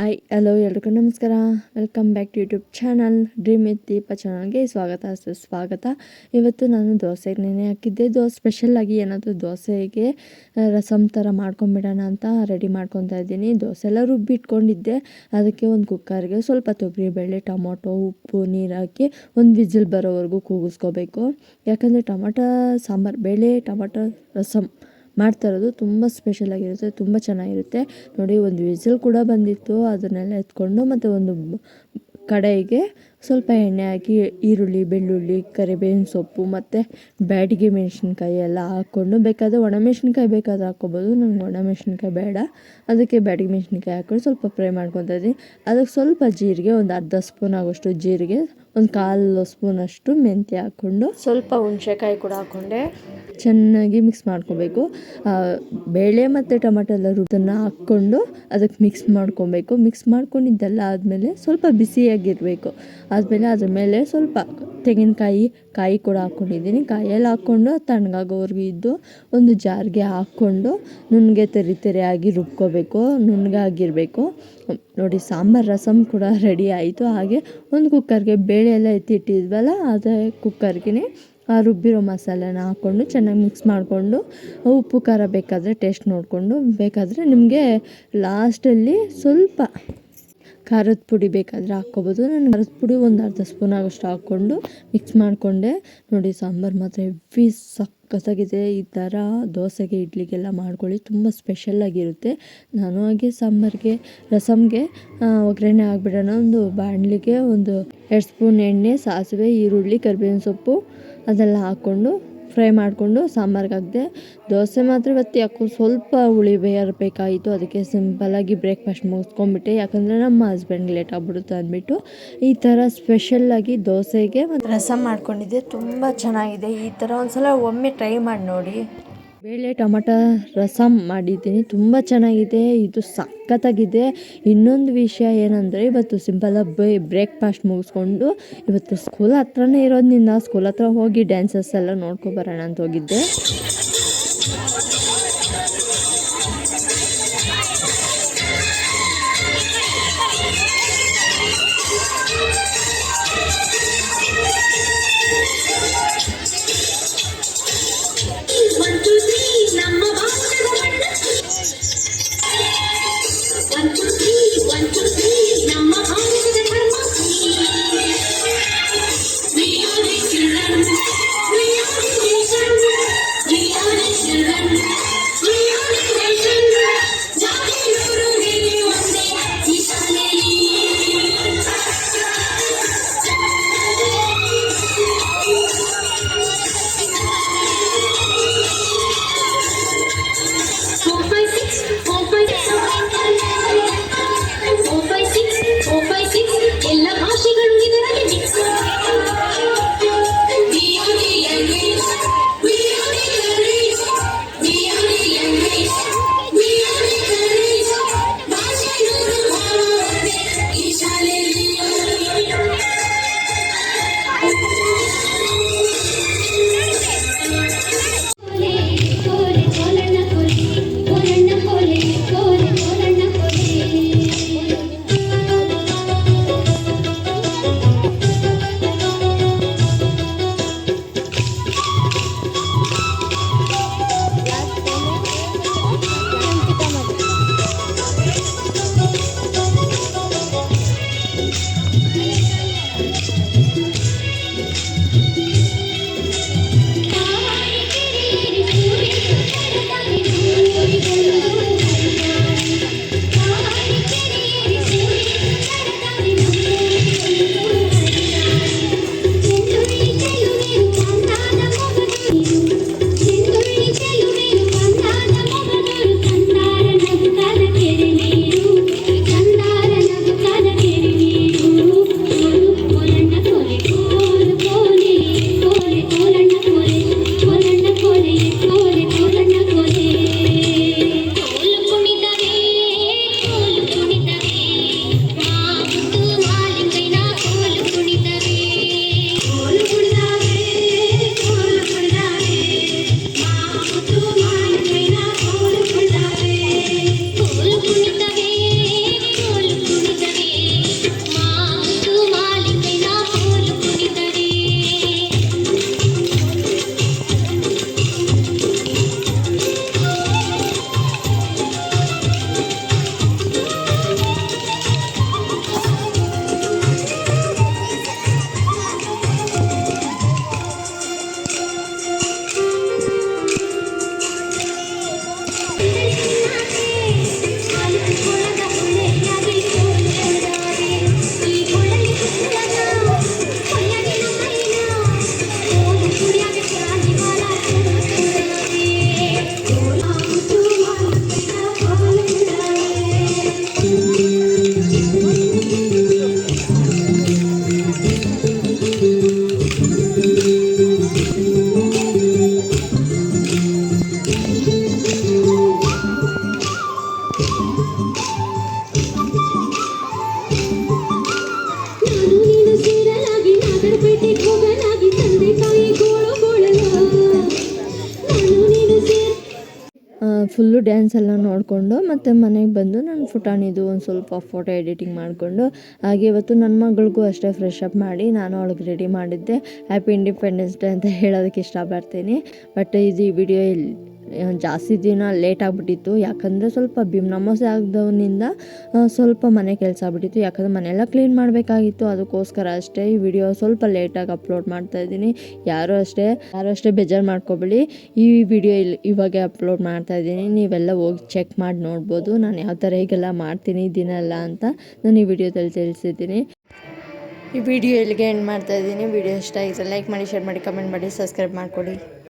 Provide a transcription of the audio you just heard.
Hi hello ಎಲ್ರಿಗೂ ನಮಸ್ಕಾರ. Welcome back to YouTube channel dream with Deepa ಚಾನಲ್ಗೆ ಸ್ವಾಗತ. ಇವತ್ತು ನಾನು ದೋಸೆಗೆ ನೆನೆ ಹಾಕಿದ್ದೆ. ಸ್ಪೆಷಲ್ಲಾಗಿ ಏನಾದರೂ ದೋಸೆಗೆ ರಸಮ್ ಥರ ಮಾಡ್ಕೊಂಬಿಡೋಣ ಅಂತ ರೆಡಿ ಮಾಡ್ಕೊತಾ ಇದ್ದೀನಿ. ದೋಸೆ ಎಲ್ಲ ರುಬ್ಬಿಟ್ಕೊಂಡಿದ್ದೆ. ಅದಕ್ಕೆ ಒಂದು ಕುಕ್ಕರ್ಗೆ ಸ್ವಲ್ಪ ತೊಗರಿಬೇಳೆ, ಟೊಮೊಟೊ, ಉಪ್ಪು, ನೀರು ಹಾಕಿ ಒಂದು ವಿಸಿಲ್ ಬರೋವರೆಗೂ ಕೂಗಿಸ್ಕೋಬೇಕು. ಯಾಕಂದರೆ ಟೊಮೊಟೊ ಸಾಂಬಾರು, ಬೇಳೆ ಟೊಮೊಟೊ ರಸಮ್ ಮಾಡ್ತಾ ಇರೋದು ತುಂಬ ಸ್ಪೆಷಲಾಗಿರುತ್ತೆ, ತುಂಬ ಚೆನ್ನಾಗಿರುತ್ತೆ. ನೋಡಿ, ಒಂದು ವಿಸಿಲ್ ಕೂಡ ಬಂದಿತ್ತು. ಅದನ್ನೆಲ್ಲ ಎತ್ಕೊಂಡು ಮತ್ತು ಒಂದು ಕಡಾಯಿಗೆ ಸ್ವಲ್ಪ ಎಣ್ಣೆ ಹಾಕಿ ಈರುಳ್ಳಿ, ಬೆಳ್ಳುಳ್ಳಿ, ಕರಿಬೇವಿನ ಸೊಪ್ಪು ಮತ್ತು ಬ್ಯಾಡಗಿ ಮೆಣಸಿನ್ಕಾಯಿ ಎಲ್ಲ ಹಾಕ್ಕೊಂಡು, ಬೇಕಾದರೆ ಒಣಮೆಣ್ಸಿನ್ಕಾಯಿ ಬೇಕಾದ್ರೆ ಹಾಕ್ಕೊಬೋದು. ನನಗೆ ಒಣಮೆಣ್ಸಿನ್ಕಾಯಿ ಬೇಡ, ಅದಕ್ಕೆ ಬ್ಯಾಡಗಿ ಮೆಣಸಿನ್ಕಾಯಿ ಹಾಕ್ಕೊಂಡು ಸ್ವಲ್ಪ ಫ್ರೈ ಮಾಡ್ಕೊತಾ ಇದ್ದೀನಿ. ಅದಕ್ಕೆ ಸ್ವಲ್ಪ ಜೀರಿಗೆ, ಒಂದು ಅರ್ಧ ಸ್ಪೂನ್ ಆಗೋಷ್ಟು ಜೀರಿಗೆ, ಒಂದು 1/4 ಸ್ಪೂನಷ್ಟು ಮೆಂತ್ಯ ಹಾಕ್ಕೊಂಡು ಸ್ವಲ್ಪ ಹುಣಸೆಕಾಯಿ ಕೂಡ ಹಾಕ್ಕೊಂಡೆ ಚೆನ್ನಾಗಿ ಮಿಕ್ಸ್ ಮಾಡ್ಕೊಬೇಕು. ಬೇಳೆ ಮತ್ತು ಟೊಮೆಟೊ ಎಲ್ಲ ರುಬ್ಬನ್ನು ಹಾಕ್ಕೊಂಡು ಅದಕ್ಕೆ ಮಿಕ್ಸ್ ಮಾಡ್ಕೊಬೇಕು. ಮಿಕ್ಸ್ ಮಾಡ್ಕೊಂಡಿದ್ದೆಲ್ಲ ಆದಮೇಲೆ ಸ್ವಲ್ಪ ಬಿಸಿಯಾಗಿರಬೇಕು. ಆದಮೇಲೆ ಅದ್ರ ಮೇಲೆ ಸ್ವಲ್ಪ ತೆಂಗಿನಕಾಯಿ ಕಾಯಿ ಕೂಡ ಹಾಕ್ಕೊಂಡಿದ್ದೀನಿ. ಕಾಯೆಲ್ಲ ಹಾಕ್ಕೊಂಡು ತಣ್ಣಗಾಗೋವರೆಗೂ ಇದ್ದು ಒಂದು ಜಾರ್ಗೆ ಹಾಕ್ಕೊಂಡು ನುಣ್ಣಗೆ ತೆರೆಯಾಗಿ ರುಬ್ಕೋಬೇಕು, ನುಣ್ಣಗಾಗಿರಬೇಕು. ನೋಡಿ, ಸಾಂಬಾರು ರಸಮ್ ಕೂಡ ರೆಡಿ ಆಯಿತು. ಹಾಗೆ ಒಂದು ಕುಕ್ಕರ್ಗೆ ಬೇಳೆ ಎಲ್ಲ ಎತ್ತಿಟ್ಟಿದ್ವಲ್ಲ, ಅದೇ ಕುಕ್ಕರ್ಗೆ ಆ ರುಬ್ಬಿರೋ ಮಸಾಲೆನ ಹಾಕ್ಕೊಂಡು ಚೆನ್ನಾಗಿ ಮಿಕ್ಸ್ ಮಾಡಿಕೊಂಡು, ಉಪ್ಪು ಖಾರ ಬೇಕಾದರೆ ಟೇಸ್ಟ್ ನೋಡಿಕೊಂಡು, ಬೇಕಾದರೆ ನಿಮಗೆ ಲಾಸ್ಟಲ್ಲಿ ಸ್ವಲ್ಪ ಖಾರದ ಪುಡಿ ಬೇಕಾದರೆ ಹಾಕ್ಕೊಬೋದು. ನಾನು ಖಾರದ ಪುಡಿ ಒಂದು ಅರ್ಧ ಸ್ಪೂನ್ ಆಗೋಷ್ಟು ಹಾಕ್ಕೊಂಡು ಮಿಕ್ಸ್ ಮಾಡಿಕೊಂಡೆ. ನೋಡಿ, ಸಾಂಬಾರು ಮಾತ್ರ ಹೆವಿ ಸಕ್ಕತ್ತಾಗಿದೆ. ಈ ಥರ ದೋಸೆಗೆ, ಇಡ್ಲಿಗೆಲ್ಲ ಮಾಡ್ಕೊಳ್ಳಿ, ತುಂಬ ಸ್ಪೆಷಲ್ಲಾಗಿರುತ್ತೆ. ನಾನು ಹಾಗೆ ಸಾಂಬಾರಿಗೆ ರಸಮ್ಗೆ ಒಗ್ಗರಣೆ ಹಾಕ್ಬಿಡೋಣ. ಒಂದು ಬಾಣಲಿಗೆ ಒಂದು 2 ಸ್ಪೂನ್ ಎಣ್ಣೆ, ಸಾಸಿವೆ, ಈರುಳ್ಳಿ, ಕರಿಬೇವಿನ ಸೊಪ್ಪು ಅದೆಲ್ಲ ಹಾಕ್ಕೊಂಡು ಫ್ರೈ ಮಾಡಿಕೊಂಡು ಸಾಂಬಾರಿಗೆ ಹಾಕಿದೆ. ದೋಸೆ ಮಾತ್ರ ಇವತ್ತು ಯಾಕೋ ಸ್ವಲ್ಪ ಹುಳಿ ಬೇಯಬೇಕಾಯಿತು. ಅದಕ್ಕೆ ಸಿಂಪಲ್ಲಾಗಿ ಬ್ರೇಕ್ಫಾಸ್ಟ್ ಮುಗಿಸ್ಕೊಂಡ್ಬಿಟ್ಟೆ. ಯಾಕಂದರೆ ನಮ್ಮ ಹಸ್ಬೆಂಡ್ಗೆ ಲೇಟ್ ಆಗಿಬಿಡುತ್ತೆ ಅಂದ್ಬಿಟ್ಟು ಈ ಥರ ಸ್ಪೆಷಲ್ಲಾಗಿ ದೋಸೆಗೆ ಮತ್ತು ರಸಮ್ ಮಾಡ್ಕೊಂಡಿದ್ದೆ. ತುಂಬ ಚೆನ್ನಾಗಿದೆ. ಈ ಥರ ಒಂದ್ಸಲ ಒಮ್ಮೆ ಟ್ರೈ ಮಾಡಿ ನೋಡಿ. ಬೇಳೆ ಟೊಮೊಟೊ ರಸಮ್ ಮಾಡಿದ್ದೀನಿ, ತುಂಬ ಚೆನ್ನಾಗಿದೆ. ಇದು ಸಖತ್ತಾಗಿದೆ. ಇನ್ನೊಂದು ವಿಷಯ ಏನಂದರೆ, ಇವತ್ತು ಸಿಂಪಲಾಗಿ ಬ್ರೇಕ್ಫಾಸ್ಟ್ ಮುಗಿಸ್ಕೊಂಡು ಇವತ್ತು ಸ್ಕೂಲ್ ಹತ್ರನೇ ಇರೋದ್ರಿಂದ ಸ್ಕೂಲ್ ಹತ್ರ ಹೋಗಿ ಡ್ಯಾನ್ಸಸ್ ಎಲ್ಲ ನೋಡ್ಕೊಬರೋಣ ಅಂತ ಹೋಗಿದ್ದೆ. ಫುಲ್ಲು ಡ್ಯಾನ್ಸ್ ಎಲ್ಲ ನೋಡಿಕೊಂಡು ಮತ್ತು ಮನೆಗೆ ಬಂದು ನಾನು ಪುಟಾಣಿದು ಒಂದು ಸ್ವಲ್ಪ ಫೋಟೋ ಎಡಿಟಿಂಗ್ ಮಾಡಿಕೊಂಡು ಹಾಗೆ ಇವತ್ತು ನನ್ನ ಮಗಳಿಗೂ ಅಷ್ಟೇ ಫ್ರೆಶ್ ಅಪ್ ಮಾಡಿ ನಾನು ಅವಳಿಗೆ ರೆಡಿ ಮಾಡಿದ್ದೆ. ಹ್ಯಾಪಿ ಇಂಡಿಪೆಂಡೆನ್ಸ್ ಡೇ ಅಂತ ಹೇಳೋದಕ್ಕೆ ಇಷ್ಟಪಡ್ತೀನಿ. ಬಟ್ ಇದು ಈ ವಿಡಿಯೋ ಜಾಸ್ತಿ ದಿನ ಲೇಟ್ ಆಗಿಬಿಟ್ಟಿತ್ತು, ಯಾಕಂದರೆ ಸ್ವಲ್ಪ ನಮೋಸೆ ಆಗದವನಿಂದ ಸ್ವಲ್ಪ ಮನೆ ಕೆಲಸ ಆಗ್ಬಿಟ್ಟಿತ್ತು. ಯಾಕಂದರೆ ಮನೆಯೆಲ್ಲ ಕ್ಲೀನ್ ಮಾಡಬೇಕಾಗಿತ್ತು, ಅದಕ್ಕೋಸ್ಕರ ಅಷ್ಟೇ ಈ ವಿಡಿಯೋ ಸ್ವಲ್ಪ ಲೇಟಾಗಿ ಅಪ್ಲೋಡ್ ಮಾಡ್ತಾಯಿದ್ದೀನಿ. ಯಾರೂ ಅಷ್ಟೇ ಬೇಜಾರು ಮಾಡ್ಕೊಬೇಡಿ. ಈ ವಿಡಿಯೋ ಇವಾಗ ಅಪ್ಲೋಡ್ ಮಾಡ್ತಾಯಿದ್ದೀನಿ, ನೀವೆಲ್ಲ ಹೋಗಿ ಚೆಕ್ ಮಾಡಿ ನೋಡ್ಬೋದು ನಾನು ಯಾವ ಥರ ಹೀಗೆಲ್ಲ ಮಾಡ್ತೀನಿ ದಿನ ಎಲ್ಲ ಅಂತ ನಾನು ಈ ವಿಡಿಯೋದಲ್ಲಿ ತಿಳಿಸಿದ್ದೀನಿ. ಈ ವಿಡಿಯೋ ಇಲ್ಲಿಗೆ ಎಂಡ್ ಮಾಡ್ತಾಯಿದ್ದೀನಿ. ವಿಡಿಯೋ ಇಷ್ಟ ಆಗಿದೆ ಲೈಕ್ ಮಾಡಿ, ಶೇರ್ ಮಾಡಿ, ಕಮೆಂಟ್ ಮಾಡಿ, ಸಬ್ಸ್ಕ್ರೈಬ್ ಮಾಡಿಕೊಡಿ.